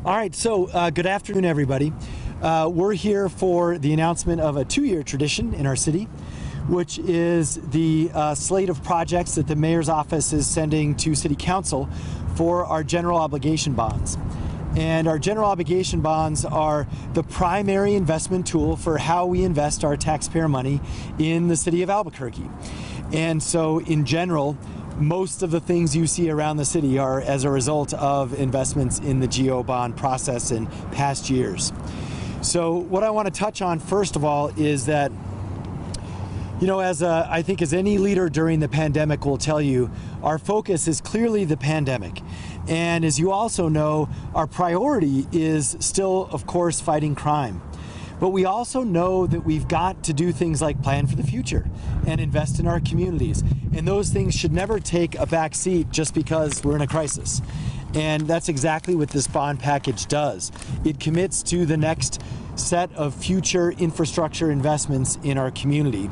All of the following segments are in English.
All right, so good afternoon, everybody. We're here for the announcement of a 2-year tradition in our city, which is the slate of projects that the mayor's office is sending to City Council for our general obligation bonds. And our general obligation bonds are the primary investment tool for how we invest our taxpayer money in the city of Albuquerque. And so in general, most of the things you see around the city are as a result of investments in the GO bond process in past years. So what I want to touch on first of all is that, you know, I think as any leader during the pandemic will tell you, our focus is clearly the pandemic. And as you also know, our priority is still, of course, fighting crime. But we also know that we've got to do things like plan for the future and invest in our communities. And those things should never take a back seat just because we're in a crisis. And that's exactly what this bond package does. It commits to the next set of future infrastructure investments in our community.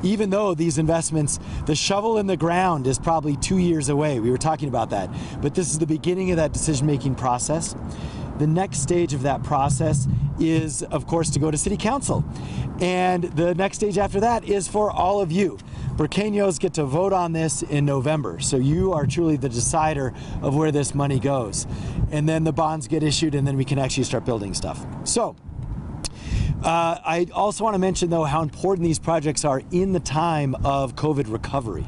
Even though these investments, the shovel in the ground is probably 2 years away. We were talking about that. But this is the beginning of that decision-making process. The next stage of that process is, of course, to go to City Council. And the next stage after that is for all of you. Burqueños get to vote on this in November. So you are truly the decider of where this money goes. And then the bonds get issued and then we can actually start building stuff. So I also want to mention, though, how important these projects are in the time of COVID recovery.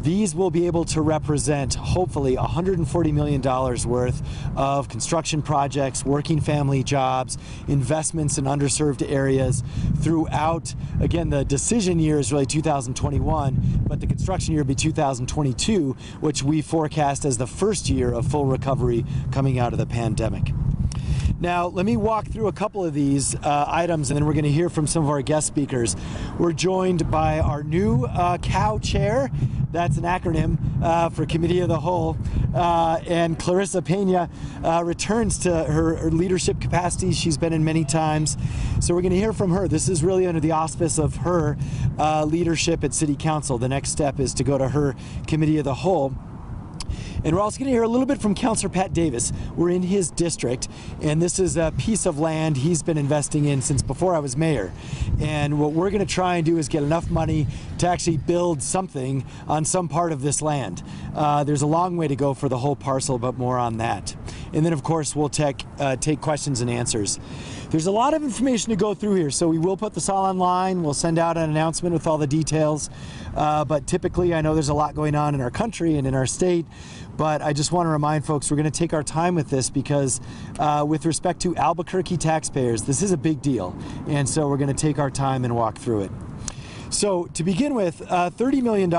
These will be able to represent, hopefully, $140 million worth of construction projects, working family jobs, investments in underserved areas throughout. Again, the decision year is really 2021, but the construction year will be 2022, which we forecast as the first year of full recovery coming out of the pandemic. Now, let me walk through a couple of these items, and then we're going to hear from some of our guest speakers. We're joined by our new COW chair. That's an acronym for Committee of the Whole. And Clarissa Pena returns to her leadership capacity she's been in many times. So we're going to hear from her. This is really under the auspice of her leadership at City Council. The next step is to go to her Committee of the Whole. And we're also going to hear a little bit from Councilor Pat Davis. We're in his district, and this is a piece of land he's been investing in since before I was mayor. And what we're going to try and do is get enough money to actually build something on some part of this land. There's a long way to go for the whole parcel, but more on that. And then, of course, we'll take questions and answers. There's a lot of information to go through here, so we will put this all online. We'll send out an announcement with all the details. But typically, I know there's a lot going on in our country and in our state. But I just want to remind folks, we're going to take our time with this because with respect to Albuquerque taxpayers, this is a big deal. And so we're going to take our time and walk through it. So to begin with, $30 million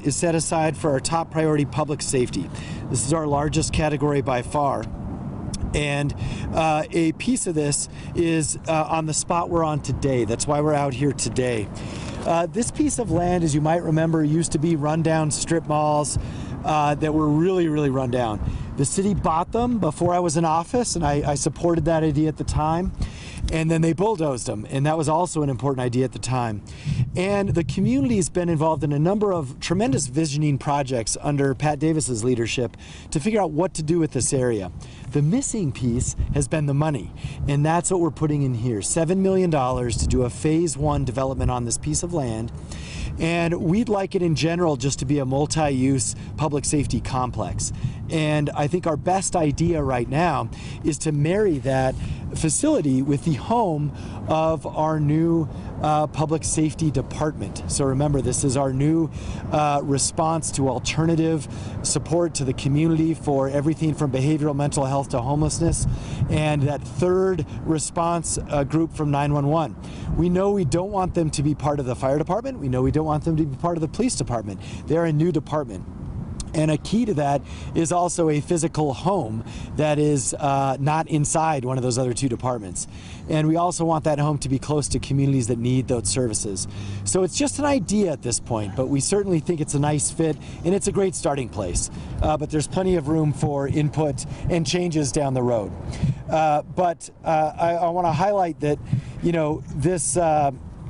is set aside for our top priority public safety. This is our largest category by far. And a piece of this is on the spot we're on today. That's why we're out here today. This piece of land, as you might remember, used to be rundown strip malls that were really, really run down. The city bought them before I was in office, and I supported that idea at the time. And then they bulldozed them, and that was also an important idea at the time. And the community's been involved in a number of tremendous visioning projects under Pat Davis's leadership to figure out what to do with this area. The missing piece has been the money, and that's what we're putting in here. $7 million to do a phase 1 development on this piece of land. And we'd like it in general just to be a multi-use public safety complex. And I think our best idea right now is to marry that facility with the home of our new public safety department. So remember, this is our new response to alternative support to the community for everything from behavioral mental health to homelessness, and that third response group from 911. We know we don't want them to be part of the fire department. We know we don't want them to be part of the police department. They're a new department. And a key to that is also a physical home that is not inside one of those other two departments. And we also want that home to be close to communities that need those services. So it's just an idea at this point, but we certainly think it's a nice fit and it's a great starting place. But there's plenty of room for input and changes down the road. But I want to highlight that, you know, this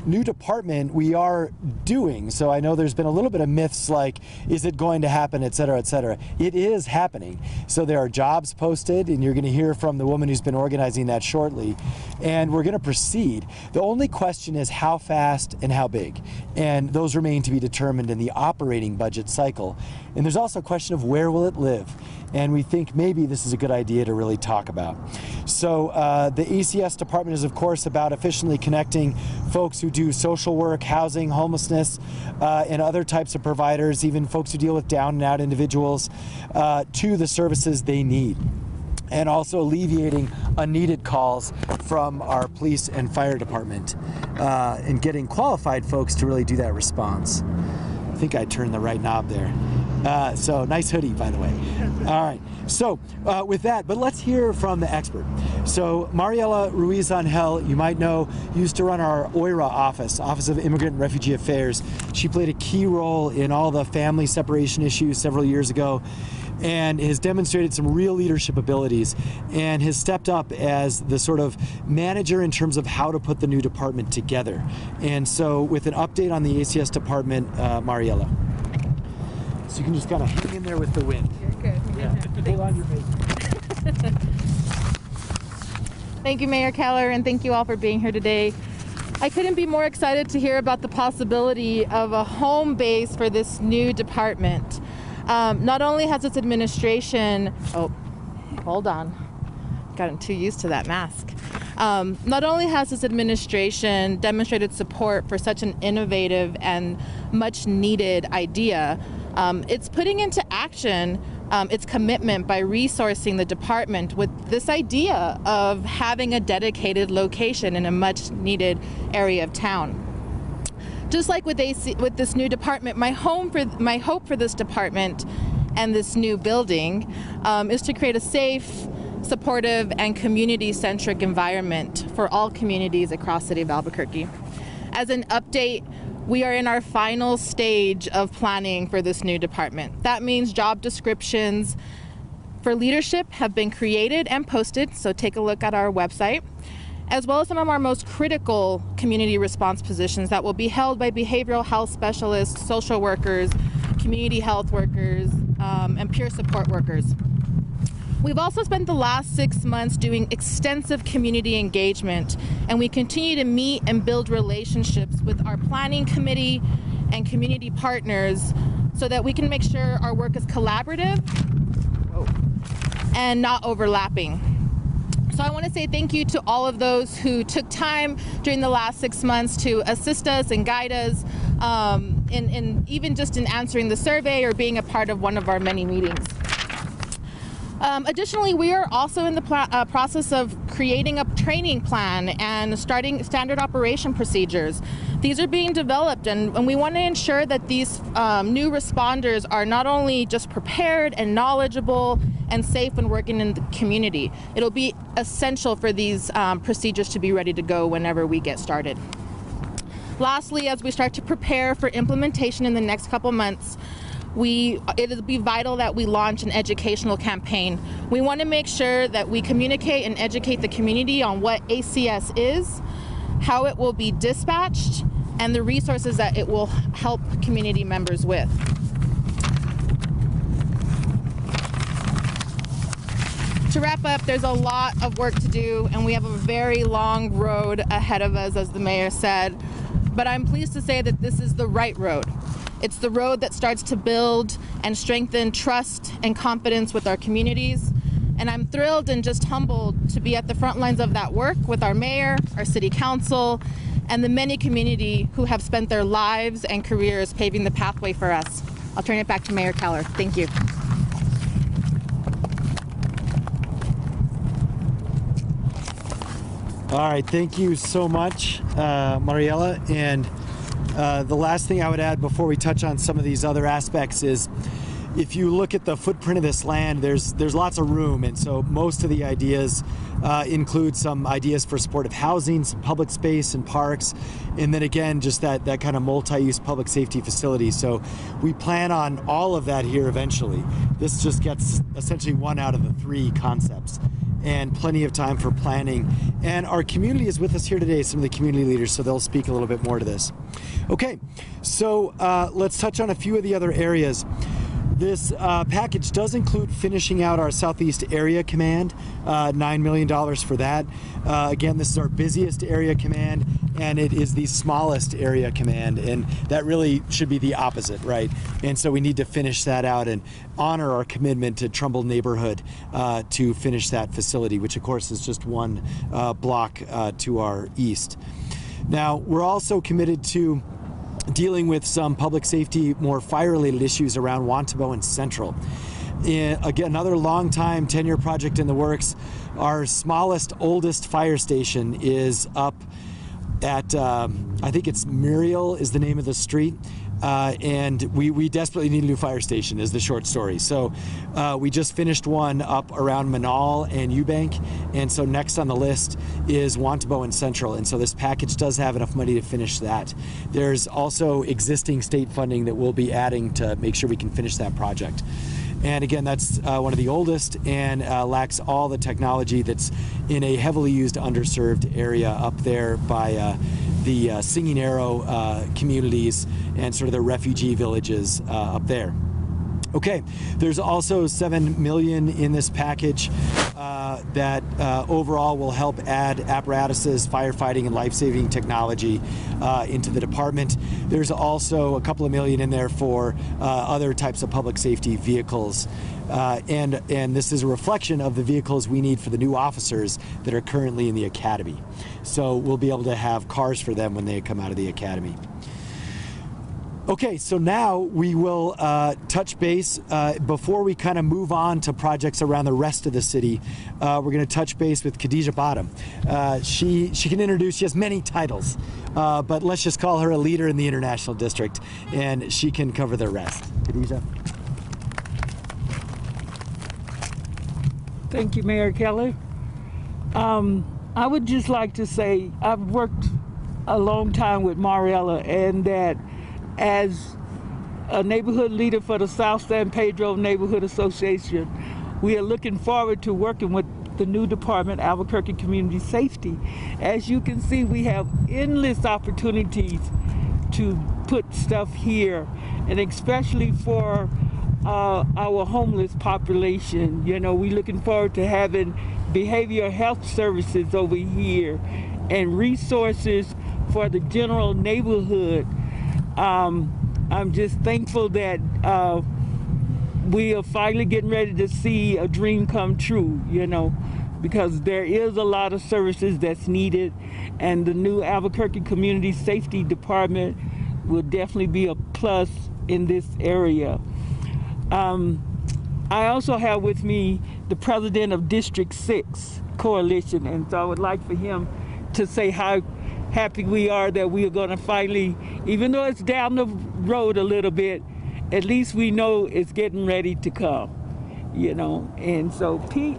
new department we are doing. So I know there's been a little bit of myths like, is it going to happen, et cetera, et cetera. It is happening. So there are jobs posted, and you're going to hear from the woman who's been organizing that shortly. And we're going to proceed. The only question is how fast and how big. And those remain to be determined in the operating budget cycle. And there's also a question of where will it live? And we think maybe this is a good idea to really talk about. So the ACS department is, of course, about efficiently connecting folks who do social work, housing, homelessness, and other types of providers, even folks who deal with down and out individuals, to the services they need. And also alleviating unneeded calls from our police and fire department, and getting qualified folks to really do that response. I think I turned the right knob there. So nice hoodie, by the way. All right. So with that, but let's hear from the expert. So Mariela Ruiz-Angel, you might know, used to run our OIRA Office of Immigrant and Refugee Affairs. She played a key role in all the family separation issues several years ago, and has demonstrated some real leadership abilities, and has stepped up as the sort of manager in terms of how to put the new department together. And so with an update on the ACS department, Mariela. So you can just kind of hang in there with the wind. You're good. Yeah. Hold on your face. Thank you, Mayor Keller, and thank you all for being here today. I couldn't be more excited to hear about the possibility of a home base for this new department. Not only has its administration, hold on, gotten too used to that mask. Not only has its administration demonstrated support for such an innovative and much needed idea, it's putting into action its commitment by resourcing the department with this idea of having a dedicated location in a much needed area of town. Just like with this new department, my hope for this department and this new building is to create a safe, supportive, and community-centric environment for all communities across the city of Albuquerque. As an update, we are in our final stage of planning for this new department. That means job descriptions for leadership have been created and posted, so take a look at our website, as well as some of our most critical community response positions that will be held by behavioral health specialists, social workers, community health workers, and peer support workers. We've also spent the last 6 months doing extensive community engagement, and we continue to meet and build relationships with our planning committee and community partners so that we can make sure our work is collaborative and not overlapping. So I want to say thank you to all of those who took time during the last 6 months to assist us and guide us, in even just in answering the survey or being a part of one of our many meetings. Additionally, we are also in the process of creating a training plan and starting standard operation procedures. These are being developed, and we want to ensure that these new responders are not only just prepared and knowledgeable and safe when working in the community. It'll be essential for these procedures to be ready to go whenever we get started. Lastly, as we start to prepare for implementation in the next couple months, it'll be vital that we launch an educational campaign. We want to make sure that we communicate and educate the community on what ACS is, how it will be dispatched, and the resources that it will help community members with. To wrap up, there's a lot of work to do, and we have a very long road ahead of us, as the mayor said, but I'm pleased to say that this is the right road. It's the road that starts to build and strengthen trust and confidence with our communities. And I'm thrilled and just humbled to be at the front lines of that work with our mayor, our city council, and the many community who have spent their lives and careers paving the pathway for us. I'll turn it back to Mayor Keller. Thank you. All right, thank you so much, Mariela. And the last thing I would add before we touch on some of these other aspects is, if you look at the footprint of this land, there's lots of room, and so most of the ideas include some ideas for supportive housing, some public space and parks, and then again, just that kind of multi-use public safety facility. So we plan on all of that here eventually. This just gets essentially one out of the three concepts. and plenty of time for planning. And our community is with us here today, some of the community leaders, so they'll speak a little bit more to this. Okay, so let's touch on a few of the other areas. This package does include finishing out our Southeast Area Command, $9 million for that. Again, this is our busiest area command, and it is the smallest area command, and that really should be the opposite, right? And so we need to finish that out and honor our commitment to Trumbull neighborhood to finish that facility, which of course is just one block to our east. Now, we're also committed to dealing with some public safety, more fire-related issues around Wantabo and Central. Again, another long time 10-year project in the works. Our smallest, oldest fire station is up at, I think it's Muriel is the name of the street. And we desperately need a new fire station is the short story. So we just finished one up around Manal and Eubank, and so next on the list is Wantabo and Central, and so this package does have enough money to finish that. There's also existing state funding that we'll be adding to make sure we can finish that project. And again, that's one of the oldest and lacks all the technology that's in a heavily used, underserved area up there by the Singing Arrow communities and sort of the refugee villages up there. Okay, there's also $7 million in this package that overall will help add apparatuses, firefighting, and life-saving technology into the department. There's also a couple of million in there for other types of public safety vehicles. And this is a reflection of the vehicles we need for the new officers that are currently in the academy. So we'll be able to have cars for them when they come out of the academy. Okay, so now we will touch base before we kind of move on to projects around the rest of the city. We're going to touch base with Khadijah Bottom. She can introduce, she has many titles, but let's just call her a leader in the International District, and she can cover the rest. Khadijah. Thank you, Mayor Keller. I would just like to say I've worked a long time with Mariella, and that as a neighborhood leader for the South San Pedro Neighborhood Association, we are looking forward to working with the new department, Albuquerque Community Safety. As you can see, we have endless opportunities to put stuff here, and especially for our homeless population. You know, we're looking forward to having behavioral health services over here and resources for the general neighborhood. I'm just thankful that we are finally getting ready to see a dream come true, you know, because there is a lot of services that's needed, and the new Albuquerque Community Safety Department will definitely be a plus in this area. I also have with me the president of District 6 Coalition, and so I would like for him to say how happy we are that we are going to finally, even though it's down the road a little bit, at least we know it's getting ready to come, you know. And so, Pete.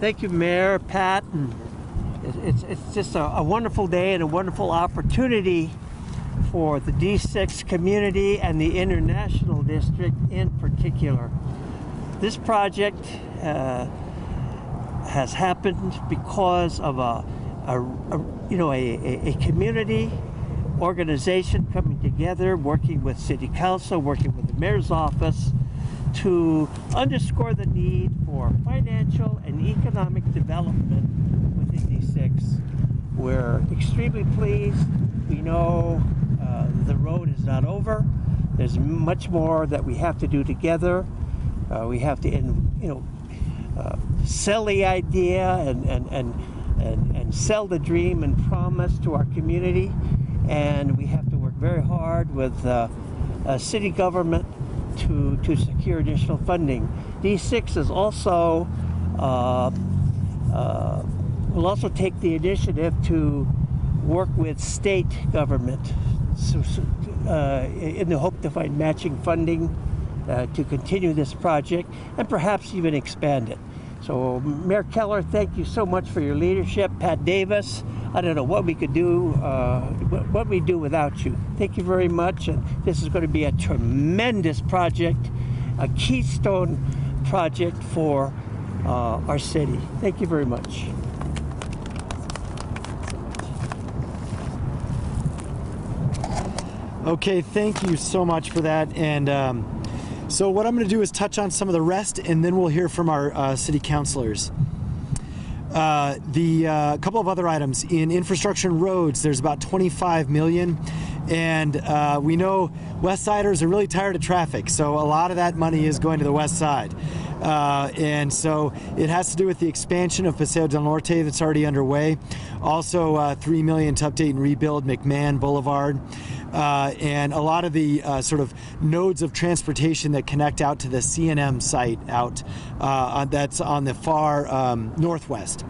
Thank you, Mayor, Pat. And it's just a wonderful day and a wonderful opportunity for the D6 community and the International District in particular. This project has happened because of a community organization coming together, working with City Council, working with the Mayor's Office to underscore the need for financial and economic development within D6. We're extremely pleased. We know the road is not over. There's much more that we have to do together. We have to, sell the idea and sell the dream and promise to our community. And we have to work very hard with city government to secure additional funding. D6 is also will also take the initiative to work with state government in the hope to find matching funding to continue this project and perhaps even expand it. So Mayor Keller, thank you so much for your leadership. Pat Davis, I don't know what we could do, what we do without you. Thank you very much. And this is going to be a tremendous project, a keystone project for our city. Thank you very much. Okay, thank you so much for that. And so what I'm going to do is touch on some of the rest, and then we'll hear from our city councilors. The couple of other items in infrastructure and roads, there's about 25 million, and we know West Siders are really tired of traffic, so a lot of that money is going to the West Side. And so it has to do with the expansion of Paseo del Norte that's already underway. Also, $3 million to update and rebuild McMahon Boulevard. And a lot of the sort of nodes of transportation that connect out to the CNM site out that's on the far northwest.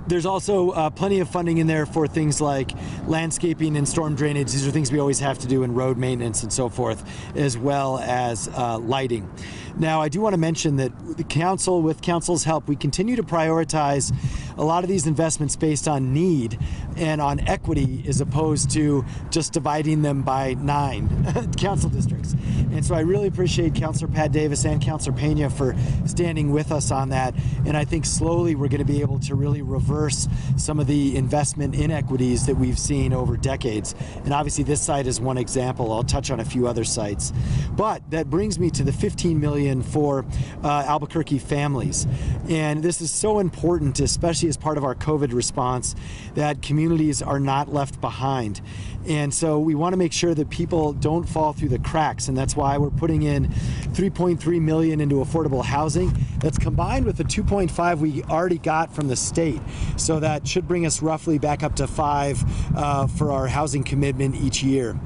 There's also plenty of funding in there for things like landscaping and storm drainage. These are things we always have to do in road maintenance and so forth, as well as lighting. Now, I do want to mention that the council, with council's help, we continue to prioritize a lot of these investments based on need and on equity, as opposed to just dividing them by 9 council districts. And so I really appreciate Councilor Pat Davis and Councilor Pena for standing with us on that. And I think slowly we're going to be able to really reverse some of the investment inequities that we've seen over decades. And obviously this site is one example. I'll touch on a few other sites. But that brings me to the $15 million for Albuquerque families. And this is so important, especially as part of our COVID response, that communities are not left behind. And so we want to make sure that people don't fall through the cracks, and that's why we're putting in $3.3 million into affordable housing. That's combined with the $2.5 we already got from the state. So that should bring us roughly back up to $5 for our housing commitment each year.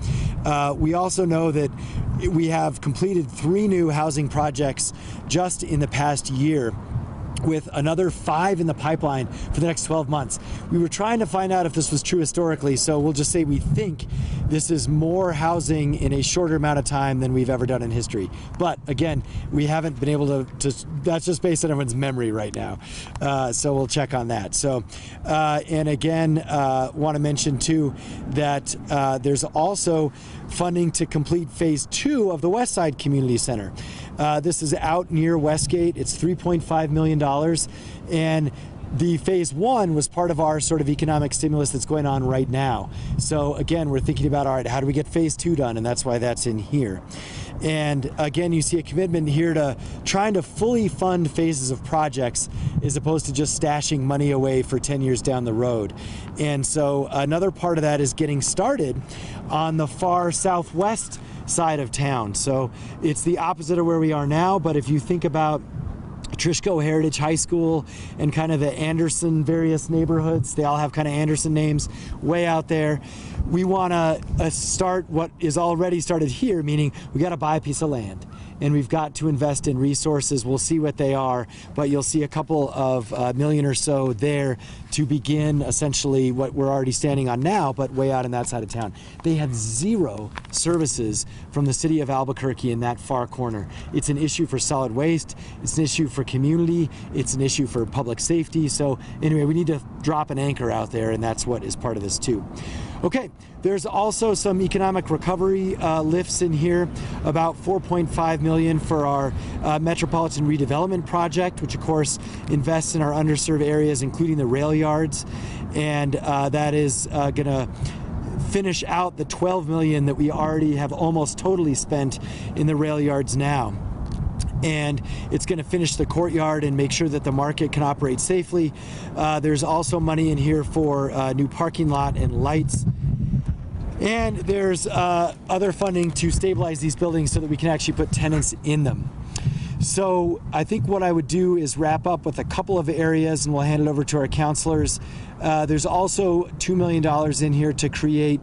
We also know that we have completed 3 new housing projects just in the past year, with another 5 in the pipeline for the next 12 months. We were trying to find out if this was true historically, so we'll just say we think this is more housing in a shorter amount of time than we've ever done in history. But again, we haven't been able to that's just based on everyone's memory right now. So we'll check on that. So, and again, want to mention too that there's also funding to complete phase 2 of the West Side Community Center. This is out near Westgate. It's $3.5 million. And the phase 1 was part of our sort of economic stimulus that's going on right now. So again, we're thinking about, all right, how do we get phase 2 done? And that's why that's in here. And again, you see a commitment here to trying to fully fund phases of projects as opposed to just stashing money away for 10 years down the road. And so another part of that is getting started on the far southwest side of town. So it's the opposite of where we are now, but if you think about Trishko Heritage High School and kind of the Anderson various neighborhoods, they all have kind of Anderson names way out there. We want to start what is already started here, meaning we got to buy a piece of land and we've got to invest in resources. We'll see what they are, but you'll see a couple of million or so there to begin essentially what we're already standing on now, but way out in that side of town. They have 0 services from the city of Albuquerque in that far corner. It's an issue for solid waste. It's an issue for community. It's an issue for public safety. So anyway, we need to drop an anchor out there, and that's what is part of this too. Okay, there's also some economic recovery lifts in here, about $4.5 million for our Metropolitan Redevelopment Project, which of course invests in our underserved areas, including the rail yards, and that is gonna finish out the $12 million that we already have almost totally spent in the rail yards now. And it's going to finish the courtyard and make sure that the market can operate safely. There's also money in here for new parking lot and lights. And there's other funding to stabilize these buildings so that we can actually put tenants in them. So I think what I would do is wrap up with a couple of areas and we'll hand it over to our counselors. There's also $2 million in here to create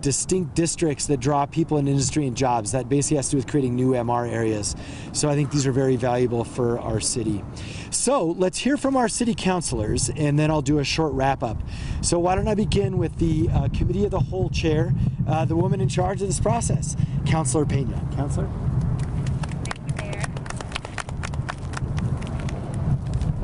distinct districts that draw people in industry and jobs. That basically has to do with creating new MR areas. So I think these are very valuable for our city. So let's hear from our city councilors and then I'll do a short wrap up. So why don't I begin with the Committee of the Whole Chair, the woman in charge of this process, Councilor Pena. Councilor?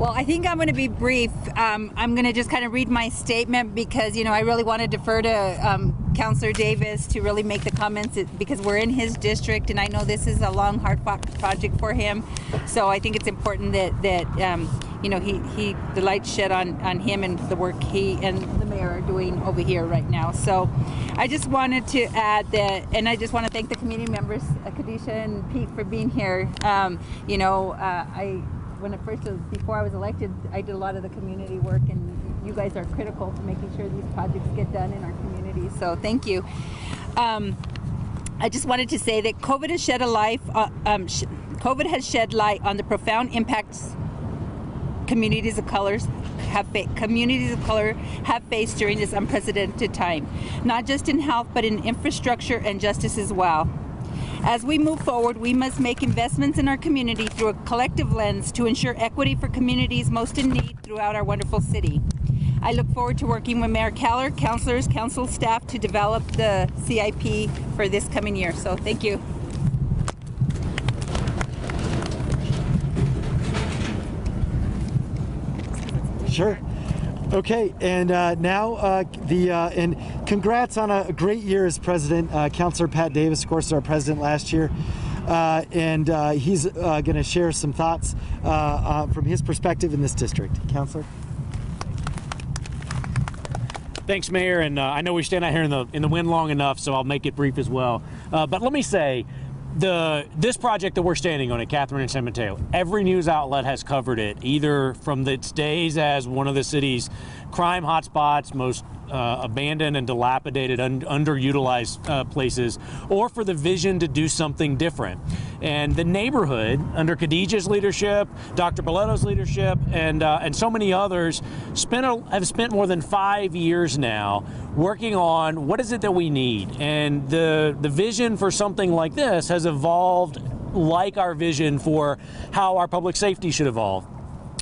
Well, I think I'm going to be brief. I'm going to just kind of read my statement because, I really want to defer to Councillor Davis to really make the comments because we're in his district, and I know this is a long, hard-fought project for him. So I think it's important that the light shed on him and the work he and the mayor are doing over here right now. So I just wanted to add that, and I just want to thank the community members, Khadijah and Pete, for being here. Before I was elected, I did a lot of the community work, and you guys are critical to making sure these projects get done in our community. So thank you. I just wanted to say that COVID has shed light on the profound impacts communities of color have faced during this unprecedented time, not just in health, but in infrastructure and justice as well. As we move forward, we must make investments in our community through a collective lens to ensure equity for communities most in need throughout our wonderful city. I look forward to working with Mayor Keller, councilors, council staff to develop the CIP for this coming year. So thank you. Sure. Okay, and and congrats on a great year as president. Councillor Pat Davis, of course, our president last year, and he's going to share some thoughts from his perspective in this district. Councillor. Thanks, Mayor, and I know we stand out here in the wind long enough, so I'll make it brief as well. But let me say, this project that we're standing on at Catherine and San Mateo, every news outlet has covered it, either from its days as one of the city's crime hotspots, most abandoned and dilapidated, underutilized places, or for the vision to do something different. And the neighborhood, under Khadijah's leadership, Dr. Boleto's leadership, and so many others, have spent more than 5 years now working on what is it that we need. And the vision for something like this has evolved like our vision for how our public safety should evolve.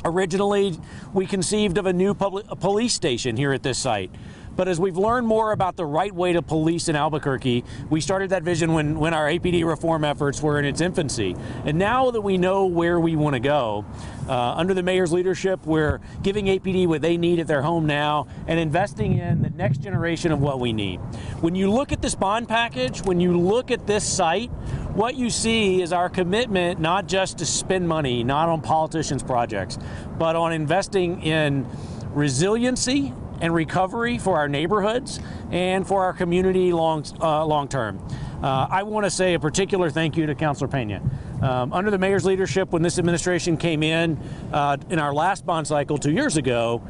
Originally, we conceived of a new police station here at this site. But as we've learned more about the right way to police in Albuquerque, we started that vision when our APD reform efforts were in its infancy. And now that we know where we want to go, under the mayor's leadership, we're giving APD what they need at their home now and investing in the next generation of what we need. When you look at this bond package, when you look at this site, what you see is our commitment not just to spend money, not on politicians' projects, but on investing in resiliency and recovery for our neighborhoods and for our community long term. I want to say a particular thank you to Councilor Pena. Under the mayor's leadership, when this administration came in our last bond cycle 2 years ago,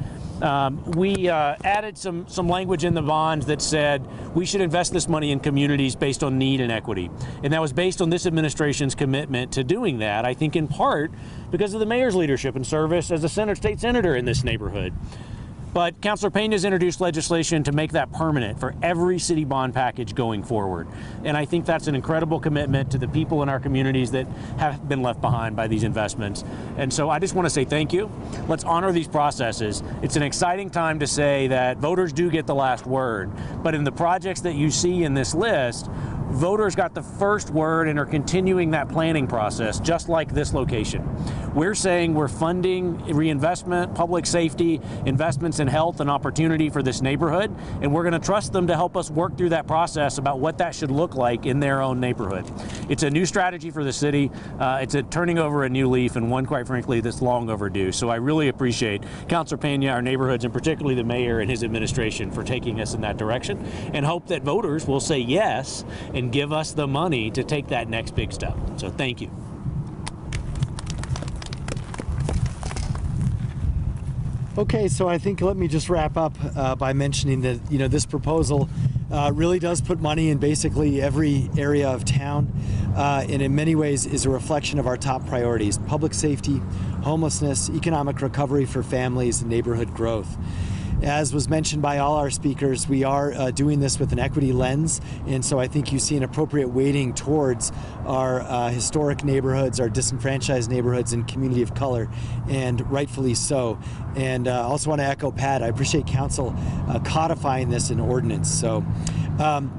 we added some language in the bonds that said we should invest this money in communities based on need and equity. And that was based on this administration's commitment to doing that, I think in part because of the mayor's leadership and service as a state senator in this neighborhood. But Councilor Pena has introduced legislation to make that permanent for every city bond package going forward. And I think that's an incredible commitment to the people in our communities that have been left behind by these investments. And so I just want to say thank you. Let's honor these processes. It's an exciting time to say that voters do get the last word. But in the projects that you see in this list, voters got the first word and are continuing that planning process, just like this location. We're saying we're funding reinvestment, public safety, investments in health and opportunity for this neighborhood, and we're going to trust them to help us work through that process about what that should look like in their own neighborhood. It's a new strategy for the city. It's a turning over a new leaf, and one, quite frankly, that's long overdue. So I really appreciate Councilor Pena, our neighborhoods, and particularly the mayor and his administration for taking us in that direction, and hope that voters will say yes and give us the money to take that next big step. So thank you. Okay, so I think let me just wrap up by mentioning that this proposal really does put money in basically every area of town, and in many ways is a reflection of our top priorities: public safety, homelessness, economic recovery for families, and neighborhood growth. As was mentioned by all our speakers, we are doing this with an equity lens, and so I think you see an appropriate weighting towards our historic neighborhoods, our disenfranchised neighborhoods, and community of color, and rightfully so. And I also want to echo Pat. I appreciate Council codifying this in ordinance. So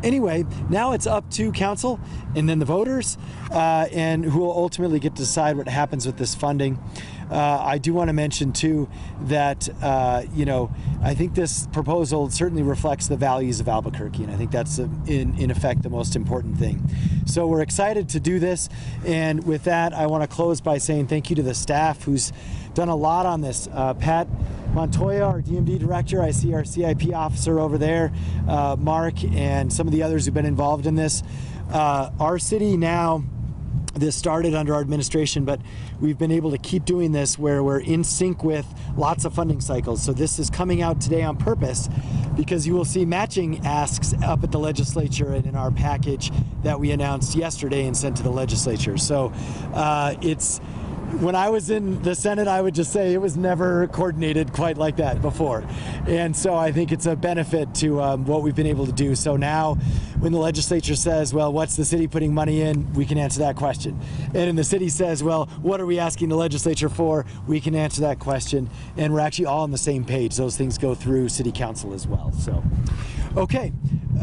anyway, now it's up to Council and then the voters, and who will ultimately get to decide what happens with this funding. I do want to mention too that I think this proposal certainly reflects the values of Albuquerque, and I think that's in effect the most important thing. So we're excited to do this, and with that I want to close by saying thank you to the staff who's done a lot on this. Pat Montoya, our DMD director, I see our CIP officer over there, Mark, and some of the others who've been involved in this. Our city now, this started under our administration, but we've been able to keep doing this where we're in sync with lots of funding cycles. So this is coming out today on purpose because you will see matching asks up at the legislature and in our package that we announced yesterday and sent to the legislature. So when I was in the Senate, I would just say it was never coordinated quite like that before. And so I think it's a benefit to what we've been able to do. So now when the legislature says, well, what's the city putting money in? We can answer that question. And when the city says, well, what are we asking the legislature for? We can answer that question. And we're actually all on the same page. Those things go through city council as well. So, okay.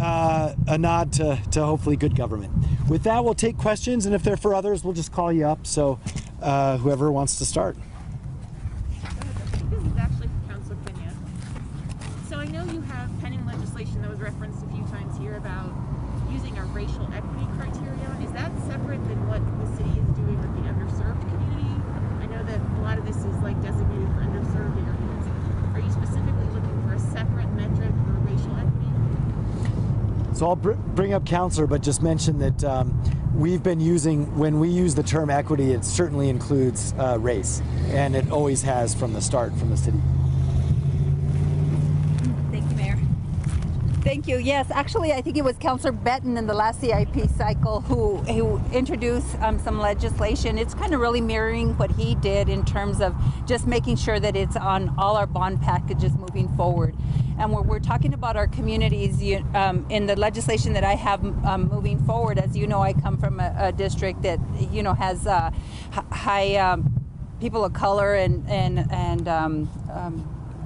A nod to hopefully good government. With that, we'll take questions. And if they're for others, we'll just call you up. So whoever wants to start. This is actually for Councilor Pena. So I know you have pending legislation that was referenced a few times here about using a racial equity criterion. Is that separate than what the city is doing with the underserved community? I know that a lot of this is like designated for underserved areas. Are you specifically looking for a separate metric for racial equity? So I'll bring up Counselor, but just mention that we've been using, when we use the term equity, it certainly includes race, and it always has from the start, from the city. Thank you, Mayor. Thank you. Yes, actually, I think it was Councilor Benton in the last CIP cycle who introduced some legislation. It's kind of really mirroring what he did in terms of just making sure that it's on all our bond packages moving forward. And we're talking about our communities in the legislation that I have moving forward. As you know, I come from a district that has high people of color and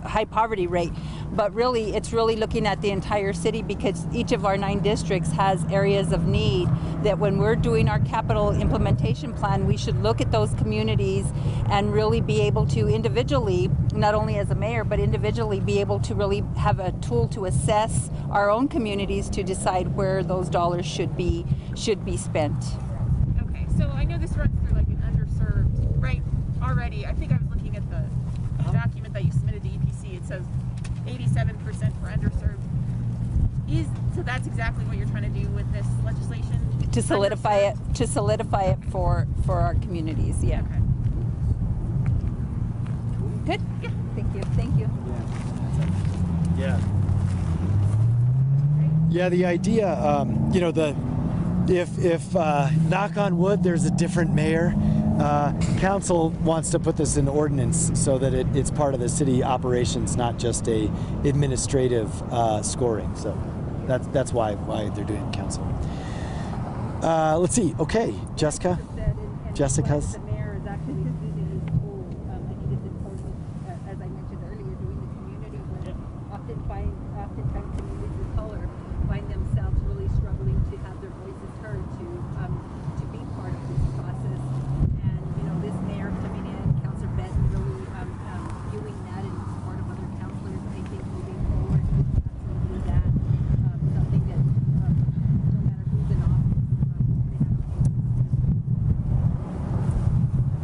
high poverty rate. But really, it's really looking at the entire city because each of our 9 districts has areas of need that when we're doing our capital implementation plan, we should look at those communities and really be able to individually, not only as a mayor, but individually be able to really have a tool to assess our own communities to decide where those dollars should be spent. Okay, so I know this runs through like an underserved, right? Already, I think I was looking at the document that you submitted to EPC. It says 87% for underserved. So that's exactly what you're trying to do with this legislation? To solidify it for our communities, yeah. Okay. Good? Yeah. Thank you. Yeah. Yeah, the idea, if knock on wood, there's a different mayor, council wants to put this in ordinance so that it's part of the city operations, not just a administrative scoring. So that's why they're doing it, council. Let's see. Okay, Jessica. Jessica's. The mayor is actually using his tool. I think it's important, as I mentioned earlier, doing the community where oftentimes communities of color find themselves really struggling to have their voices heard, to be part of this process. And this mayor coming in, Councilor Benton, really doing that and part of other councilors, I think moving forward, we can absolutely do that. Something that no matter who's in office, they have to do.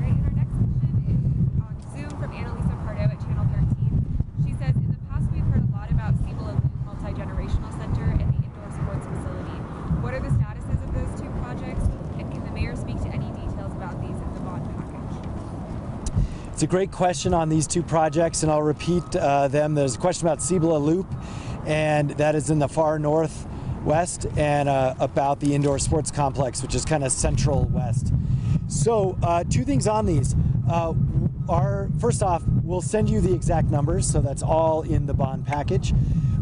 Right, and our next question is on Zoom from Annalisa Pardo at Channel 13. She says, in the past we've heard a lot about Siebel and Luke Multi-Generational Center and the indoor sports facility. What are the statuses of those 2 projects, and can the mayor speak to any details about these in the bond package? It's a great question on these 2 projects, and I'll repeat them. There's a question about Cibola Loop, and that is in the far northwest, and about the indoor sports complex, which is kind of central west. So 2 things on these. First off, we'll send you the exact numbers, so that's all in the bond package.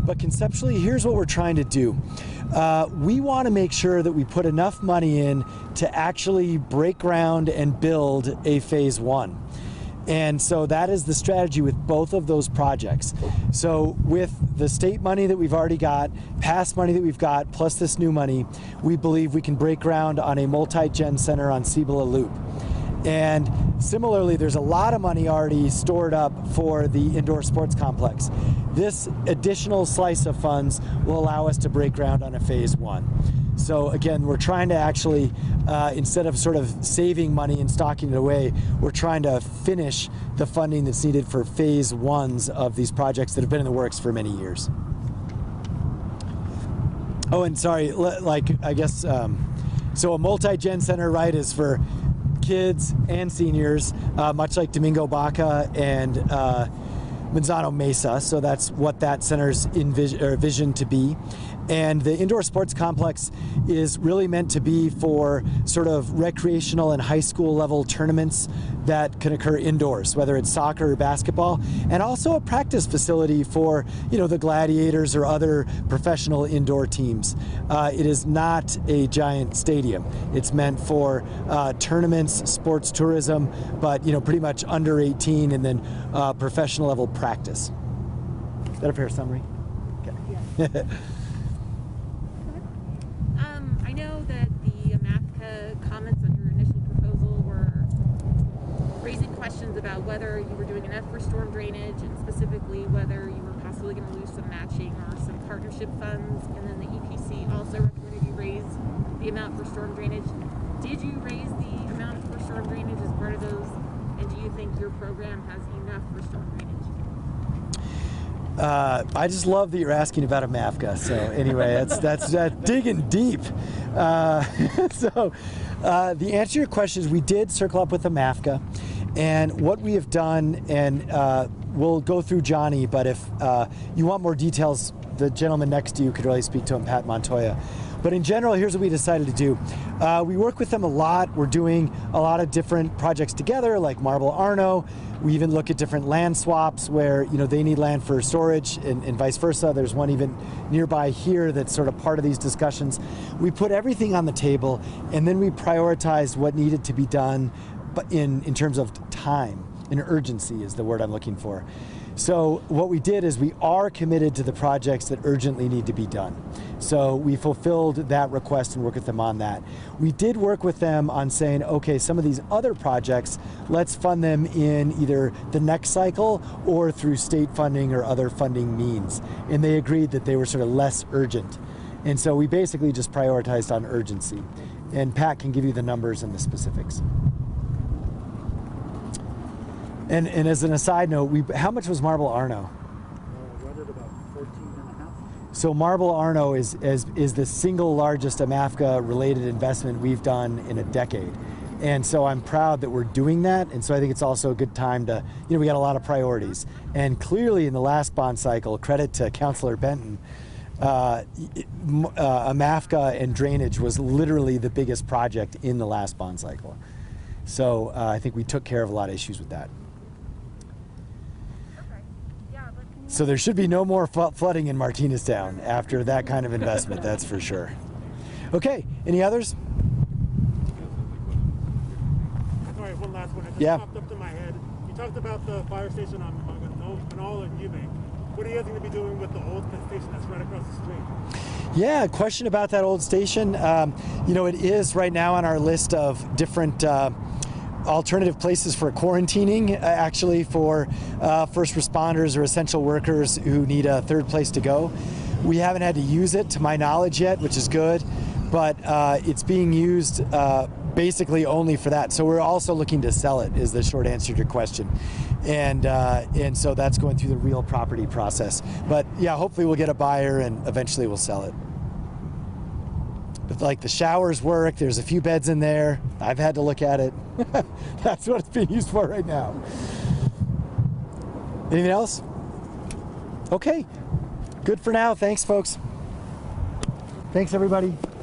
But conceptually, here's what we're trying to do. We want to make sure that we put enough money in to actually break ground and build a phase 1. And so that is the strategy with both of those projects. So with the state money that we've already got, past money that we've got, plus this new money, we believe we can break ground on a multi-gen center on Cibola Loop. And similarly, there's a lot of money already stored up for the indoor sports complex. This additional slice of funds will allow us to break ground on a phase 1. So again, we're trying to actually, instead of sort of saving money and stocking it away, we're trying to finish the funding that's needed for phase 1s of these projects that have been in the works for many years. Oh, and sorry, like, I guess, so a multi-gen center, right, is for kids and seniors, much like Domingo Baca and Manzano Mesa. So that's what that center's vision to be. And the indoor sports complex is really meant to be for sort of recreational and high school level tournaments that can occur indoors, whether it's soccer or basketball, and also a practice facility for, you know, the Gladiators or other professional indoor teams. It is not a giant stadium. It's meant for tournaments, sports tourism, but, you know, pretty much under 18 and then professional level practice. Is that a fair summary? Okay. Yeah. I know that the MAFCA comments on your initial proposal were raising questions about whether you were doing enough for storm drainage, and specifically whether you were possibly going to lose some matching or some partnership funds. And then the EPC also recommended you raise the amount for storm drainage. Did you raise the amount for storm drainage as part of those? And do you think your program has enough for storm drainage? I just love that you're asking about a MAFCA. So anyway, that's digging deep. So the answer to your question is we did circle up with a MAFCA, and what we have done, and we'll go through Johnny, but if you want more details, the gentleman next to you could really speak to him, Pat Montoya. But in general, here's what we decided to do. We work with them a lot. We're doing a lot of different projects together, like Marble Arno. We even look at different land swaps where, you know, they need land for storage and vice versa. There's one even nearby here that's sort of part of these discussions. We put everything on the table, and then we prioritized what needed to be done in terms of time, and urgency is the word I'm looking for. So what we did is we are committed to the projects that urgently need to be done. So we fulfilled that request and worked with them on that. We did work with them on saying, okay, some of these other projects, let's fund them in either the next cycle or through state funding or other funding means. And they agreed that they were sort of less urgent. And so we basically just prioritized on urgency. And Pat can give you the numbers and the specifics. And as an aside note, how much was Marble Arno? Right at about 14.5. So Marble Arno is the single largest MAFCA related investment we've done in a decade. And so I'm proud that we're doing that. And so I think it's also a good time to, you know, we got a lot of priorities. And clearly in the last bond cycle, credit to Councilor Benton, MAFCA and drainage was literally the biggest project in the last bond cycle. So I think we took care of a lot of issues with that. So there should be no more flooding in Martineztown after that kind of investment, that's for sure. Okay, any others? All right, one last one. It just popped up to my head. You talked about the fire station on Manal and Eubank. What are you guys going to be doing with the old station that's right across the street? Yeah, question about that old station. You know, it is right now on our list of different alternative places for quarantining, actually, for first responders or essential workers who need a third place to go. We haven't had to use it, to my knowledge, yet, which is good, but it's being used basically only for that. So we're also looking to sell it, is the short answer to your question. And so that's going through the real property process. But yeah, hopefully we'll get a buyer and eventually we'll sell it. But like the showers work, there's a few beds in there. I've had to look at it. That's what it's being used for right now. Anything else? Okay, good for now. Thanks, folks. Thanks, everybody.